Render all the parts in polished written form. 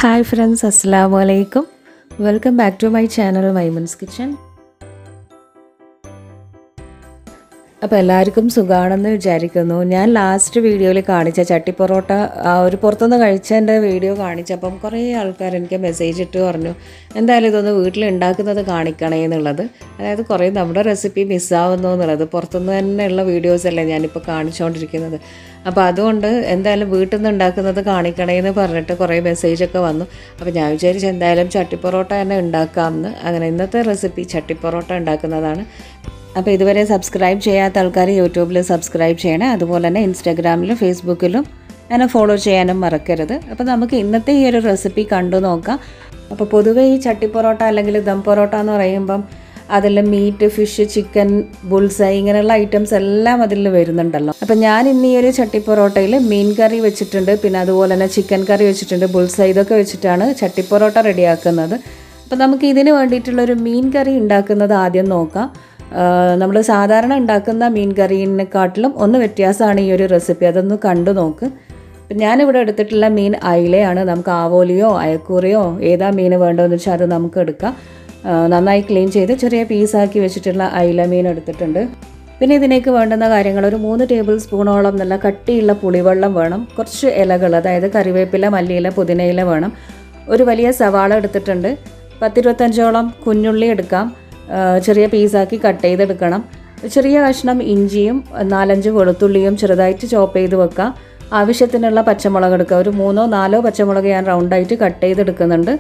Hi friends, Assalamu alaikum. Welcome back to my channel Maimun's Kitchen. അപ്പോൾ എല്ലാവർക്കും സുഖാണെന്ന് വിചാരിക്കുന്നു. ഞാൻ ലാസ്റ്റ് വീഡിയോയിൽ കാണിച്ച ചട്ടി പൊറോട്ട ഒരു പുറത്തുനിന്ന് കഴിച്ചതിൻ്റെ വീഡിയോ കാണിച്ചപ്പം കുറേ ആൾക്കാർ എനിക്ക് മെസ്സേജ് ഇട്ട് പറഞ്ഞു എന്തായാലും ഇതൊന്ന് വീട്ടിൽ ഉണ്ടാക്കുന്നത് കാണിക്കണേ എന്നുള്ളത്. അതായത് കുറേ നമ്മുടെ റെസിപ്പി മിസ്സാവുന്നു എന്നുള്ളത്. പുറത്തുനിന്ന് തന്നെയുള്ള വീഡിയോസ് അല്ലേ ഞാനിപ്പോൾ കാണിച്ചുകൊണ്ടിരിക്കുന്നത്. അപ്പോൾ അതുകൊണ്ട് എന്തായാലും വീട്ടിൽ നിന്ന് ഉണ്ടാക്കുന്നത് കാണിക്കണേ എന്ന് പറഞ്ഞിട്ട് കുറേ മെസ്സേജൊക്കെ വന്നു. അപ്പോൾ ഞാൻ വിചാരിച്ചു എന്തായാലും ചട്ടി പൊറോട്ട തന്നെ ഉണ്ടാക്കാമെന്ന്. അങ്ങനെ ഇന്നത്തെ റെസിപ്പി ചട്ടി പൊറോട്ട ഉണ്ടാക്കുന്നതാണ്. അപ്പോൾ ഇതുവരെ സബ്സ്ക്രൈബ് ചെയ്യാത്ത ആൾക്കാർ യൂട്യൂബിൽ സബ്സ്ക്രൈബ് ചെയ്യണേ. അതുപോലെ തന്നെ ഇൻസ്റ്റാഗ്രാമിലും ഫേസ്ബുക്കിലും എന്നെ ഫോളോ ചെയ്യാനും മറക്കരുത്. അപ്പോൾ നമുക്ക് ഇന്നത്തെ ഈ ഒരു റെസിപ്പി കണ്ടു നോക്കാം. അപ്പോൾ പൊതുവേ ഈ ചട്ടി പൊറോട്ട അല്ലെങ്കിൽ ദം പൊറോട്ട എന്ന് പറയുമ്പം അതിൽ മീറ്റ്, ഫിഷ്, ചിക്കൻ, ബുൾസൈ ഇങ്ങനെയുള്ള ഐറ്റംസ് എല്ലാം അതിൽ വരുന്നുണ്ടല്ലോ. അപ്പോൾ ഞാൻ ഇന്ന് ഈ ഒരു ചട്ടി പൊറോട്ടയിൽ മീൻ കറി വെച്ചിട്ടുണ്ട്, പിന്നെ അതുപോലെ തന്നെ ചിക്കൻ കറി വെച്ചിട്ടുണ്ട്, ബുൾസൈ ഇതൊക്കെ വെച്ചിട്ടാണ് ചട്ടി പൊറോട്ട റെഡിയാക്കുന്നത്. അപ്പോൾ നമുക്ക് ഇതിന് വേണ്ടിയിട്ടുള്ളൊരു മീൻ കറി ഉണ്ടാക്കുന്നത് ആദ്യം നോക്കാം. നമ്മൾ സാധാരണ ഉണ്ടാക്കുന്ന മീൻ കറീനെക്കാട്ടിലും ഒന്ന് വ്യത്യാസമാണ് ഈ ഒരു റെസിപ്പി. അതൊന്ന് കണ്ടു നോക്ക്. ഞാനിവിടെ എടുത്തിട്ടുള്ള മീൻ അയിലയാണ്. നമുക്ക് ആവോലിയോ അയക്കൂറിയോ ഏതാ മീൻ വേണ്ടതെന്ന് വെച്ചാൽ അത് നമുക്ക് എടുക്കാം. നന്നായി ക്ലീൻ ചെയ്ത് ചെറിയ പീസാക്കി വെച്ചിട്ടുള്ള അയില മീൻ എടുത്തിട്ടുണ്ട്. പിന്നെ ഇതിലേക്ക് വേണ്ടുന്ന കാര്യങ്ങൾ ഒരു 3 ടേബിൾ സ്പൂണോളം നല്ല കട്ടിയുള്ള പുളിവെള്ളം വേണം. കുറച്ച് ഇലകൾ, അതായത് കറിവേപ്പില, മല്ലിയില, പുതിനയില വേണം. ഒരു വലിയ സവാള എടുത്തിട്ടുണ്ട്. 10-25ഓളം കുഞ്ഞുള്ളി എടുക്കാം. ചെറിയ പീസാക്കി കട്ട് ചെയ്തെടുക്കണം. ചെറിയ കഷ്ണം ഇഞ്ചിയും 4-5 വെളുത്തുള്ളിയും ചെറുതായിട്ട് ചോപ്പ് ചെയ്ത് വെക്കാം. ആവശ്യത്തിനുള്ള പച്ചമുളക് എടുക്കുക. ഒരു 3-4 പച്ചമുളക് ഞാൻ റൗണ്ടായിട്ട് കട്ട് ചെയ്തെടുക്കുന്നുണ്ട്.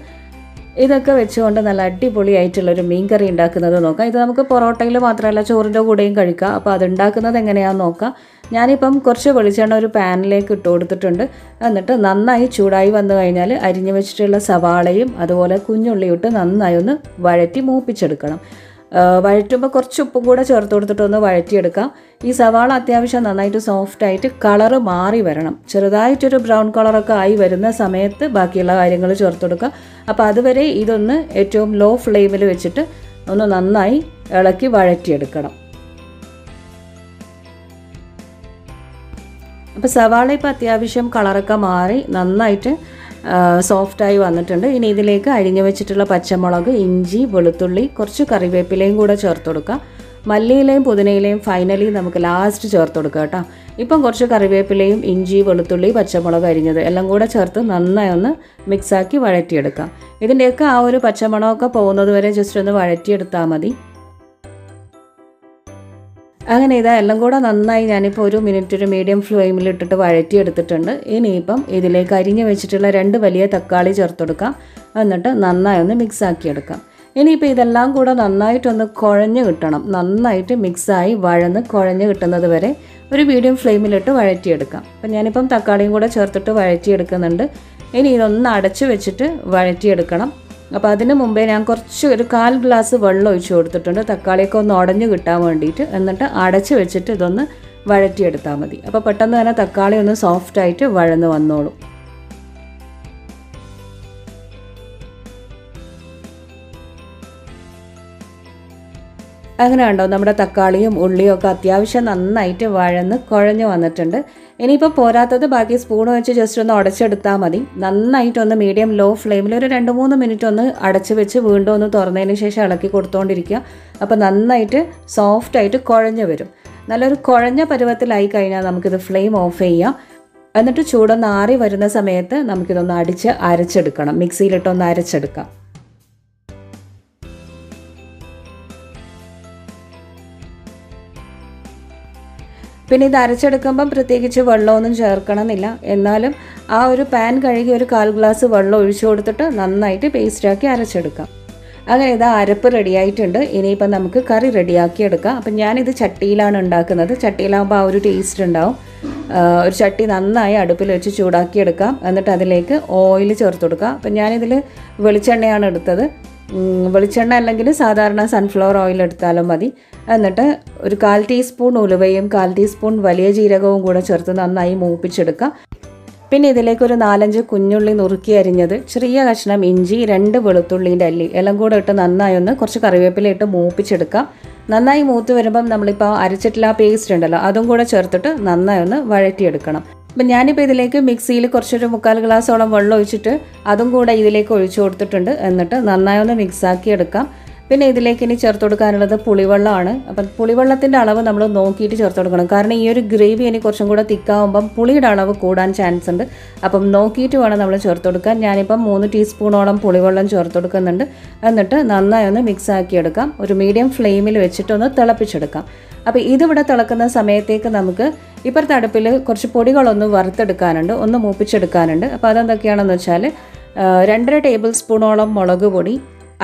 ഇതൊക്കെ വെച്ചുകൊണ്ട് നല്ല അടിപൊളിയായിട്ടുള്ളൊരു മീൻ കറി ഉണ്ടാക്കുന്നത് നോക്കാം. ഇത് നമുക്ക് പൊറോട്ടയിൽ മാത്രമല്ല ചോറിൻ്റെ കൂടെയും കഴിക്കാം. അപ്പോൾ അതുണ്ടാക്കുന്നത് എങ്ങനെയാണെന്ന് നോക്കാം. ഞാനിപ്പം കുറച്ച് വെളിച്ചെണ്ണ ഒരു പാനിലേക്ക് ഇട്ട് കൊടുത്തിട്ടുണ്ട്. എന്നിട്ട് നന്നായി ചൂടായി വന്നു കഴിഞ്ഞാൽ അരിഞ്ഞു വെച്ചിട്ടുള്ള സവാളയും അതുപോലെ കുഞ്ഞുള്ളിയും ഇട്ട് നന്നായി ഒന്ന് വഴറ്റി മൂപ്പിച്ചെടുക്കണം. വഴറ്റുമ്പോൾ കുറച്ച് ഉപ്പും കൂടെ ചേർത്ത് കൊടുത്തിട്ടൊന്ന് വഴറ്റിയെടുക്കാം. ഈ സവാള അത്യാവശ്യം നന്നായിട്ട് സോഫ്റ്റായിട്ട് കളറ് മാറി വരണം. ചെറുതായിട്ടൊരു ബ്രൗൺ കളറൊക്കെ ആയി വരുന്ന സമയത്ത് ബാക്കിയുള്ള കാര്യങ്ങൾ ചേർത്ത് കൊടുക്കുക. അപ്പോൾ അതുവരെ ഇതൊന്ന് ഏറ്റവും ലോ ഫ്ലെയിമിൽ വെച്ചിട്ട് ഒന്ന് നന്നായി ഇളക്കി വഴറ്റിയെടുക്കണം. അപ്പോൾ സവാള ഇപ്പോൾ അത്യാവശ്യം കളറൊക്കെ മാറി നന്നായിട്ട് സോഫ്റ്റായി വന്നിട്ടുണ്ട്. ഇനി ഇതിലേക്ക് അരിഞ്ഞു വെച്ചിട്ടുള്ള പച്ചമുളക്, ഇഞ്ചി, വെളുത്തുള്ളി, കുറച്ച് കറിവേപ്പിലയും കൂടെ ചേർത്ത് കൊടുക്കുക. മല്ലിയിലയും പുതിനയിലയും ഫൈനലി നമുക്ക് ലാസ്റ്റ് ചേർത്ത് കൊടുക്കുക കേട്ടോ. ഇപ്പം കുറച്ച് കറിവേപ്പിലയും ഇഞ്ചി, വെളുത്തുള്ളി, പച്ചമുളക് അരിഞ്ഞത് എല്ലാം കൂടെ ചേർത്ത് നന്നായി ഒന്ന് മിക്സാക്കി വഴറ്റിയെടുക്കാം. ഇതിൻ്റെയൊക്കെ ആ ഒരു പച്ചമണമൊക്കെ പോകുന്നത് വരെ ജസ്റ്റ് ഒന്ന് വഴറ്റിയെടുത്താൽ മതി. അങ്ങനെ ഇതാ എല്ലാം കൂടെ നന്നായി ഞാനിപ്പോൾ 1 മിനിറ്റ് ഒരു മീഡിയം ഫ്ലെയിമിൽ ഇട്ടിട്ട് വഴറ്റിയെടുത്തിട്ടുണ്ട്. ഇനിയിപ്പം ഇതിലേക്ക് അരിഞ്ഞ് വെച്ചിട്ടുള്ള 2 വലിയ തക്കാളി ചേർത്ത് കൊടുക്കാം. എന്നിട്ട് നന്നായി ഒന്ന് മിക്സാക്കിയെടുക്കാം. ഇനിയിപ്പോൾ ഇതെല്ലാം കൂടെ നന്നായിട്ടൊന്ന് കുഴഞ്ഞ് കിട്ടണം. നന്നായിട്ട് മിക്സായി വഴന്ന് കുഴഞ്ഞ് കിട്ടുന്നത് വരെ ഒരു മീഡിയം ഫ്ലെയിമിലിട്ട് വഴറ്റിയെടുക്കാം. അപ്പം ഞാനിപ്പം തക്കാളിയും കൂടെ ചേർത്തിട്ട് വഴറ്റിയെടുക്കുന്നുണ്ട്. ഇനി ഇതൊന്ന് അടച്ച് വെച്ചിട്ട് വഴറ്റിയെടുക്കണം. അപ്പോൾ അതിന് മുമ്പേ ഞാൻ കുറച്ച് ഒരു 1/4 ഗ്ലാസ് വെള്ളം ഒഴിച്ച് കൊടുത്തിട്ടുണ്ട്, തക്കാളിയൊക്കെ ഒന്ന് ഉടഞ്ഞ് കിട്ടാൻ വേണ്ടിയിട്ട്. എന്നിട്ട് അടച്ച് വെച്ചിട്ട് ഇതൊന്ന് വഴറ്റിയെടുത്താൽ മതി. അപ്പോൾ പെട്ടെന്ന് തന്നെ തക്കാളി ഒന്ന് സോഫ്റ്റായിട്ട് വഴന്ന് വന്നോളും. അങ്ങനെ കണ്ടോ നമ്മുടെ തക്കാളിയും ഉള്ളിയും ഒക്കെ അത്യാവശ്യം നന്നായിട്ട് വഴന്ന് കുഴഞ്ഞ് വന്നിട്ടുണ്ട്. ഇനിയിപ്പോൾ പോരാത്തത് ബാക്കി സ്പൂൺ വെച്ച് ജസ്റ്റ് ഒന്ന് ഉടച്ചെടുത്താൽ മതി. നന്നായിട്ടൊന്ന് മീഡിയം ലോ ഫ്ലെയിമിൽ ഒരു 2-3 മിനിറ്റ് ഒന്ന് അടച്ച് വെച്ച് വീണ്ടും ഒന്ന് തുറന്നതിന് ശേഷം ഇളക്കി കൊടുത്തുകൊണ്ടിരിക്കുക. അപ്പോൾ നന്നായിട്ട് സോഫ്റ്റായിട്ട് കുഴഞ്ഞ് വരും. നല്ലൊരു കുഴഞ്ഞ പരുവത്തിലായി കഴിഞ്ഞാൽ നമുക്കിത് ഫ്ലെയിം ഓഫ് ചെയ്യാം. എന്നിട്ട് ചൂടൊന്ന് ആറി വരുന്ന സമയത്ത് നമുക്കിതൊന്ന് അരച്ചെടുക്കണം. മിക്സിയിലിട്ടൊന്ന് അരച്ചെടുക്കാം. പിന്നെ ഇത് അരച്ചെടുക്കുമ്പം പ്രത്യേകിച്ച് വെള്ളമൊന്നും ചേർക്കണമെന്നില്ല. എന്നാലും ആ ഒരു പാൻ കഴുകി ഒരു 1/4 ഗ്ലാസ് വെള്ളം ഒഴിച്ചു കൊടുത്തിട്ട് നന്നായിട്ട് പേസ്റ്റാക്കി അരച്ചെടുക്കാം. അങ്ങനെ ഇതാ അരപ്പ് റെഡിയായിട്ടുണ്ട്. ഇനിയിപ്പം നമുക്ക് കറി റെഡിയാക്കി എടുക്കാം. അപ്പം ഞാനിത് ചട്ടിയിലാണ് ഉണ്ടാക്കുന്നത്. ചട്ടിയിലാകുമ്പോൾ ആ ഒരു ടേസ്റ്റ് ഉണ്ടാവും. ഒരു ചട്ടി നന്നായി അടുപ്പിൽ വെച്ച് ചൂടാക്കി എടുക്കാം. എന്നിട്ട് അതിലേക്ക് ഓയിൽ ചേർത്ത് കൊടുക്കുക. അപ്പം ഞാനിതിൽ വെളിച്ചെണ്ണയാണ് എടുത്തത്. വെളിച്ചെണ്ണ അല്ലെങ്കിൽ സാധാരണ സൺഫ്ലവർ ഓയിൽ എടുത്താലും മതി. എന്നിട്ട് ഒരു 1/4 ടീസ്പൂൺ ഉലുവയും 1/4 ടീസ്പൂൺ വലിയ ജീരകവും കൂടെ ചേർത്ത് നന്നായി മൂപ്പിച്ചെടുക്കാം. പിന്നെ ഇതിലേക്ക് ഒരു 4-5 കുഞ്ഞുള്ളി നുറുക്കി അരിഞ്ഞത്, ചെറിയ കഷ്ണം ഇഞ്ചി, 2 വെളുത്തുള്ളീൻ്റെ അല്ലി എല്ലാം കൂടെ ഇട്ട് നന്നായി ഒന്ന് കുറച്ച് കറിവേപ്പില ഇട്ട് മൂപ്പിച്ചെടുക്കാം. നന്നായി മൂത്ത് വരുമ്പം നമ്മളിപ്പോൾ അരച്ചിട്ടുള്ള ആ പേസ്റ്റ് ഉണ്ടല്ലോ അതും കൂടെ ചേർത്തിട്ട് നന്നായി ഒന്ന് വഴറ്റിയെടുക്കണം. അപ്പം ഞാനിപ്പോൾ ഇതിലേക്ക് മിക്സിയിൽ കുറച്ചൊരു 3/4 ഗ്ലാസോളം വെള്ളം ഒഴിച്ചിട്ട് അതും കൂടെ ഇതിലേക്ക് ഒഴിച്ചു കൊടുത്തിട്ടുണ്ട്. എന്നിട്ട് നന്നായി ഒന്ന് മിക്സാക്കി എടുക്കാം. പിന്നെ ഇതിലേക്ക് ഇനി ചേർത്ത് കൊടുക്കാനുള്ളത് പുളിവെള്ളമാണ്. അപ്പം പുളിവെള്ളത്തിൻ്റെ അളവ് നമ്മൾ നോക്കിയിട്ട് ചേർത്ത് കൊടുക്കണം. കാരണം ഈ ഒരു ഗ്രേവി ഇനി കുറച്ചും കൂടെ തിക്കാവുമ്പം പുളിയുടെ അളവ് കൂടാൻ ചാൻസ് ഉണ്ട്. അപ്പം നോക്കിയിട്ട് വേണം നമ്മൾ ചേർത്ത് കൊടുക്കാൻ. ഞാനിപ്പം 3 ടീസ്പൂണോളം പുളിവെള്ളം ചേർത്ത് കൊടുക്കുന്നുണ്ട്. എന്നിട്ട് നന്നായി ഒന്ന് മിക്സ് ആക്കി എടുക്കാം. ഒരു മീഡിയം ഫ്ലെയിമിൽ വെച്ചിട്ടൊന്ന് തിളപ്പിച്ചെടുക്കാം. അപ്പോൾ ഇതിവിടെ തിളക്കുന്ന സമയത്തേക്ക് നമുക്ക് ഇപ്പുറത്തെ അടുപ്പിൽ കുറച്ച് പൊടികളൊന്ന് വറുത്തെടുക്കാനുണ്ട്, ഒന്ന് മൂപ്പിച്ചെടുക്കാനുണ്ട്. അപ്പോൾ അതെന്തൊക്കെയാണെന്ന് വെച്ചാൽ 2.5 ടേബിൾ സ്പൂണോളം മുളക് പൊടി,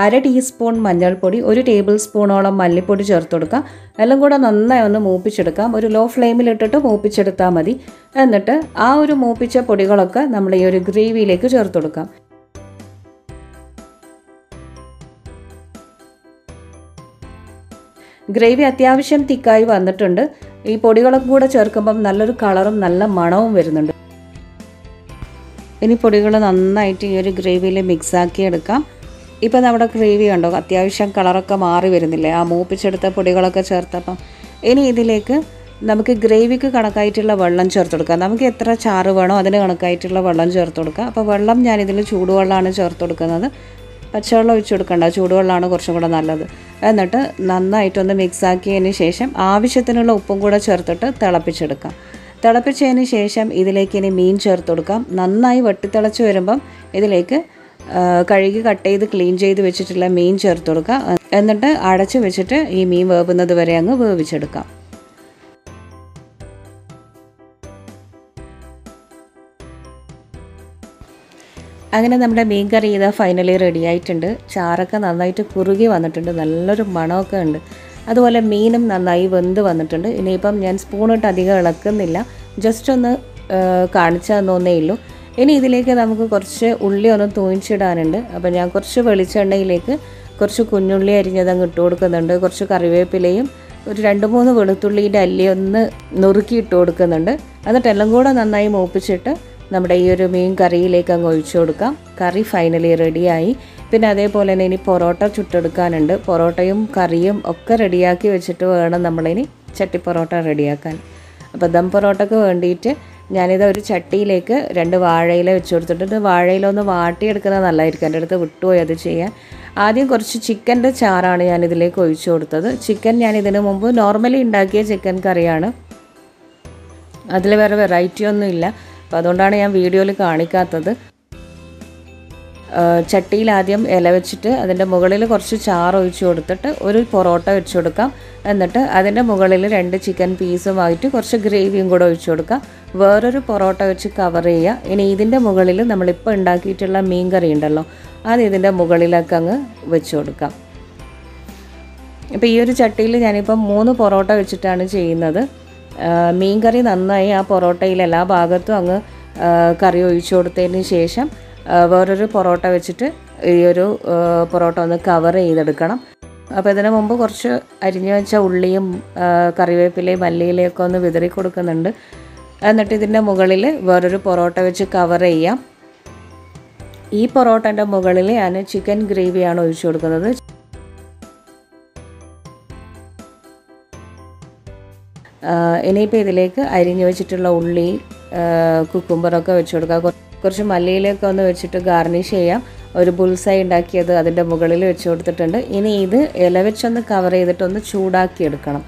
1/2 ടീസ്പൂൺ മഞ്ഞൾപ്പൊടി, 1 ടേബിൾ സ്പൂണോളം മല്ലിപ്പൊടി ചേർത്ത് കൊടുക്കാം. എല്ലാം കൂടെ നന്നായി ഒന്ന് മൂപ്പിച്ചെടുക്കാം. ഒരു ലോ ഫ്ലെയിമിലിട്ടിട്ട് മൂപ്പിച്ചെടുത്താൽ മതി. എന്നിട്ട് ആ ഒരു മൂപ്പിച്ച പൊടികളൊക്കെ നമ്മൾ ഈ ഒരു ഗ്രേവിയിലേക്ക് ചേർത്ത് കൊടുക്കാം. ഗ്രേവി അത്യാവശ്യം തിക്കായി വന്നിട്ടുണ്ട്. ഈ പൊടികളൊക്കെ കൂടെ ചേർക്കുമ്പം നല്ലൊരു കളറും നല്ല മണവും വരുന്നുണ്ട്. ഇനി പൊടികൾ നന്നായിട്ട് ഈ ഒരു ഗ്രേവിയിൽ മിക്സാക്കി എടുക്കാം. ഇപ്പോൾ നമ്മുടെ ഗ്രേവി കണ്ടോ, അത്യാവശ്യം കളറൊക്കെ മാറി വരുന്നില്ലേ ആ മൂപ്പിച്ചെടുത്ത പൊടികളൊക്കെ ചേർത്തപ്പം. ഇനി ഇതിലേക്ക് നമുക്ക് ഗ്രേവിക്ക് കണക്കായിട്ടുള്ള വെള്ളം ചേർത്ത് കൊടുക്കാം. നമുക്ക് എത്ര ചാറ് വേണോ അതിന് കണക്കായിട്ടുള്ള വെള്ളം ചേർത്ത് കൊടുക്കാം. അപ്പോൾ വെള്ളം ഞാനിതിൽ ചൂടുവെള്ളമാണ് ചേർത്ത് കൊടുക്കുന്നത്. പച്ചവെള്ളം ഒഴിച്ച് കൊടുക്കണ്ട, ചൂടുവെള്ളമാണ് കുറച്ചും കൂടെ നല്ലത്. എന്നിട്ട് നന്നായിട്ടൊന്ന് മിക്സാക്കിയതിന് ശേഷം ആവശ്യത്തിനുള്ള ഉപ്പും കൂടെ ചേർത്തിട്ട് തിളപ്പിച്ചെടുക്കാം. തിളപ്പിച്ചതിന് ശേഷം ഇതിലേക്ക് ഇനി മീൻ ചേർത്ത് കൊടുക്കാം. നന്നായി വെട്ടിത്തിളച്ച് വരുമ്പം ഇതിലേക്ക് കഴുകി കട്ട് ചെയ്ത് ക്ലീൻ ചെയ്ത് വെച്ചിട്ടുള്ള മീൻ ചേർത്ത് കൊടുക്കുക. എന്നിട്ട് അടച്ച് വെച്ചിട്ട് ഈ മീൻ വേവുന്നത് വരെ അങ്ങ് വേവിച്ചെടുക്കാം. അങ്ങനെ നമ്മുടെ മീൻ കറി ഇതാ ഫൈനലി റെഡി ആയിട്ടുണ്ട്. ചാറൊക്കെ നന്നായിട്ട് കുറുകി വന്നിട്ടുണ്ട്, നല്ലൊരു മണമൊക്കെ ഉണ്ട്. അതുപോലെ മീനും നന്നായി വെന്ത് വന്നിട്ടുണ്ട്. ഇനിയിപ്പം ഞാൻ സ്പൂണിട്ട് അധികം ഇളക്കുന്നില്ല, ജസ്റ്റ് ഒന്ന് കാണിച്ചു തന്നേ ഉള്ളൂ. ഇനി ഇതിലേക്ക് നമുക്ക് കുറച്ച് ഉള്ളി ഒന്ന് തൂങ്ങിച്ചിടാനുണ്ട്. അപ്പോൾ ഞാൻ കുറച്ച് വെളിച്ചെണ്ണയിലേക്ക് കുറച്ച് കുഞ്ഞുള്ളി അരിഞ്ഞതങ്ങ് ഇട്ട് കൊടുക്കുന്നുണ്ട്. കുറച്ച് കറിവേപ്പിലയും ഒരു 2-3 വെളുത്തുള്ളിയുടെ അല്ലി ഒന്ന് നുറുക്കി ഇട്ട് കൊടുക്കുന്നുണ്ട്. എന്നിട്ട് എല്ലാം കൂടെ നന്നായി മൂപ്പിച്ചിട്ട് നമ്മുടെ ഈ ഒരു മീൻ കറിയിലേക്ക് അങ്ങ് ഒഴിച്ചു കൊടുക്കാം. കറി ഫൈനലി റെഡിയായി. പിന്നെ അതേപോലെ തന്നെ ഇനി പൊറോട്ട ചുട്ടെടുക്കാനുണ്ട്. പൊറോട്ടയും കറിയും ഒക്കെ റെഡിയാക്കി വെച്ചിട്ട് വേണം നമ്മളിനി ചട്ടി പൊറോട്ട റെഡിയാക്കാൻ. അപ്പോൾ ദം പൊറോട്ടയ്ക്ക് വേണ്ടിയിട്ട് ഞാനിത് ഒരു ചട്ടിയിലേക്ക് 2 വാഴയില വെച്ച് കൊടുത്തിട്ടുണ്ട്. വാഴയില ഒന്ന് വാട്ടിയെടുക്കുന്നത് നല്ലതായിരിക്കും. എൻ്റെ അടുത്ത് വിട്ടുപോയി അത് ചെയ്യാൻ. ആദ്യം കുറച്ച് ചിക്കൻ്റെ ചാറാണ് ഞാനിതിലേക്ക് ഒഴിച്ചു കൊടുത്തത്. ചിക്കൻ ഞാൻ ഇതിന് മുമ്പ് നോർമലി ഉണ്ടാക്കിയ ചിക്കൻ കറിയാണ്, അതിൽ വേറെ വെറൈറ്റി ഒന്നും ഇല്ല. അപ്പോൾ അതുകൊണ്ടാണ് ഞാൻ വീഡിയോയിൽ കാണിക്കാത്തത്. ചട്ടിയിൽ ആദ്യം ഇല വെച്ചിട്ട് അതിൻ്റെ മുകളിൽ കുറച്ച് ചാറ് ഒഴിച്ച് കൊടുത്തിട്ട് ഒരു പൊറോട്ട വെച്ച് കൊടുക്കാം. എന്നിട്ട് അതിൻ്റെ മുകളിൽ 2 ചിക്കൻ പീസുമായിട്ട് കുറച്ച് ഗ്രേവിയും കൂടെ ഒഴിച്ച് കൊടുക്കാം. വേറൊരു പൊറോട്ട വെച്ച് കവർ ചെയ്യുക. ഇനി ഇതിൻ്റെ മുകളിൽ നമ്മളിപ്പോൾ ഉണ്ടാക്കിയിട്ടുള്ള മീൻ കറി ഉണ്ടല്ലോ, അത് ഇതിൻ്റെ മുകളിലൊക്കെ അങ്ങ് വെച്ച് കൊടുക്കാം. ഇപ്പോൾ ഈ ഒരു ചട്ടിയിൽ ഞാനിപ്പം 3 പൊറോട്ട വെച്ചിട്ടാണ് ചെയ്യുന്നത്. മീൻ കറി നന്നായി ആ പൊറോട്ടയിൽ എല്ലാ ഭാഗത്തും അങ്ങ് കറി ഒഴിച്ചു കൊടുത്തതിന് ശേഷം വേറൊരു പൊറോട്ട വെച്ചിട്ട് ഈ ഒരു പൊറോട്ട ഒന്ന് കവർ ചെയ്തെടുക്കണം. അപ്പോൾ ഇതിന് മുമ്പ് കുറച്ച് അരിഞ്ഞു വെച്ച ഉള്ളിയും കറിവേപ്പിലയും മല്ലിയിലയൊക്കെ ഒന്ന് വിതറി കൊടുക്കുന്നുണ്ട്. എന്നിട്ട് ഇതിൻ്റെ മുകളിൽ വേറൊരു പൊറോട്ട വെച്ച് കവർ ചെയ്യാം. ഈ പൊറോട്ടൻ്റെ മുകളിൽ ഞാൻ ചിക്കൻ ഗ്രേവിയാണ് ഒഴിച്ചു കൊടുക്കുന്നത്. ഇനിയിപ്പോൾ ഇതിലേക്ക് അരിഞ്ഞു വെച്ചിട്ടുള്ള ഉള്ളി, കുക്കുംബറൊക്കെ വെച്ച് കൊടുക്കുക. കുറച്ച് മല്ലിയിലൊക്കെ ഒന്ന് വെച്ചിട്ട് ഗാർണിഷ് ചെയ്യാം. ഒരു ബുൾസൈ ഉണ്ടാക്കിയത് അതിൻ്റെ മുകളിൽ വെച്ച് കൊടുത്തിട്ടുണ്ട്. ഇനി ഇത് ഇല വെച്ചൊന്ന് കവർ ചെയ്തിട്ടൊന്ന് ചൂടാക്കിയെടുക്കണം.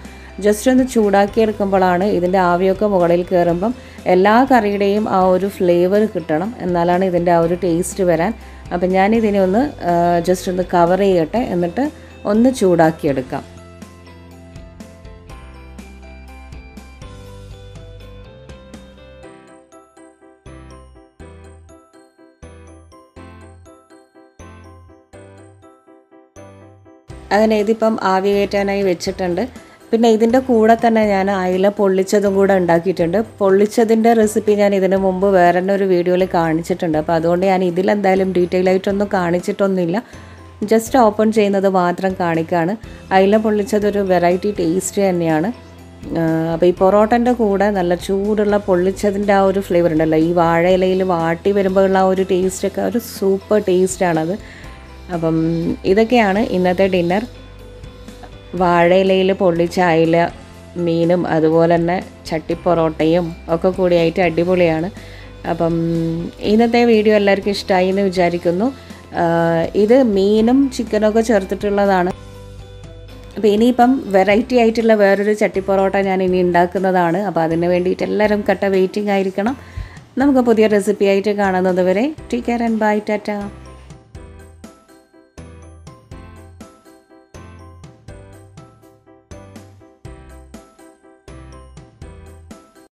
ജസ്റ്റ് ഒന്ന് ചൂടാക്കിയെടുക്കുമ്പോഴാണ് ഇതിൻ്റെ ആവിയൊക്കെ മുകളിൽ കയറുമ്പം എല്ലാ കറിയുടെയും ആ ഒരു ഫ്ലേവർ കിട്ടണം, എന്നാലാണ് ഇതിൻ്റെ ആ ഒരു ടേസ്റ്റ് വരാൻ. അപ്പം ഞാനിതിനെ ഒന്ന് ജസ്റ്റ് ഒന്ന് കവർ ചെയ്യട്ടെ, എന്നിട്ട് ഒന്ന് ചൂടാക്കിയെടുക്കാം. അങ്ങനെ ഇതിപ്പം ആവി കയറ്റാനായി വെച്ചിട്ടുണ്ട്. പിന്നെ ഇതിൻ്റെ കൂടെ തന്നെ ഞാൻ അയില പൊള്ളിച്ചതും കൂടെ ഉണ്ടാക്കിയിട്ടുണ്ട്. പൊള്ളിച്ചതിൻ്റെ റെസിപ്പി ഞാൻ ഇതിന് മുമ്പ് വേറെ തന്നെ ഒരു വീഡിയോയിൽ കാണിച്ചിട്ടുണ്ട്. അപ്പോൾ അതുകൊണ്ട് ഞാൻ ഇതിലെന്തായാലും ഡീറ്റെയിൽ ആയിട്ടൊന്നും കാണിച്ചിട്ടൊന്നുമില്ല, ജസ്റ്റ് ഓപ്പൺ ചെയ്യുന്നത് മാത്രം കാണിക്കുകയാണ്. അയില പൊള്ളിച്ചതൊരു വെറൈറ്റി ടേസ്റ്റ് തന്നെയാണ്. അപ്പോൾ ഈ പൊറോട്ടൻ്റെ കൂടെ നല്ല ചൂടുള്ള പൊള്ളിച്ചതിൻ്റെ ആ ഒരു ഫ്ലേവർ ഉണ്ടല്ലോ, ഈ വാഴയിലയിൽ വാട്ടി വരുമ്പോഴുള്ള ആ ഒരു ടേസ്റ്റൊക്കെ ഒരു സൂപ്പർ ടേസ്റ്റാണത്. അപ്പം ഇതൊക്കെയാണ് ഇന്നത്തെ ഡിന്നർ. വാഴയിലയിൽ പൊള്ളിച്ച അയില മീനും അതുപോലെ തന്നെ ചട്ടി പൊറോട്ടയും ഒക്കെ കൂടിയായിട്ട് അടിപൊളിയാണ്. അപ്പം ഇന്നത്തെ വീഡിയോ എല്ലാവർക്കും ഇഷ്ടമായി എന്ന് വിചാരിക്കുന്നു. ഇത് മീനും ചിക്കനൊക്കെ ചേർത്തിട്ടുള്ളതാണ്. അപ്പോൾ ഇനിയിപ്പം വെറൈറ്റി ആയിട്ടുള്ള വേറൊരു ചട്ടി പൊറോട്ട ഞാൻ ഇനി ഉണ്ടാക്കുന്നതാണ്. അപ്പോൾ അതിന് വേണ്ടിയിട്ട് എല്ലാവരും വെയിറ്റിംഗ് ആയിരിക്കണം. നമുക്ക് പുതിയ റെസിപ്പി ആയിട്ട് കാണുന്നത് വരെ take care and bye, Tata.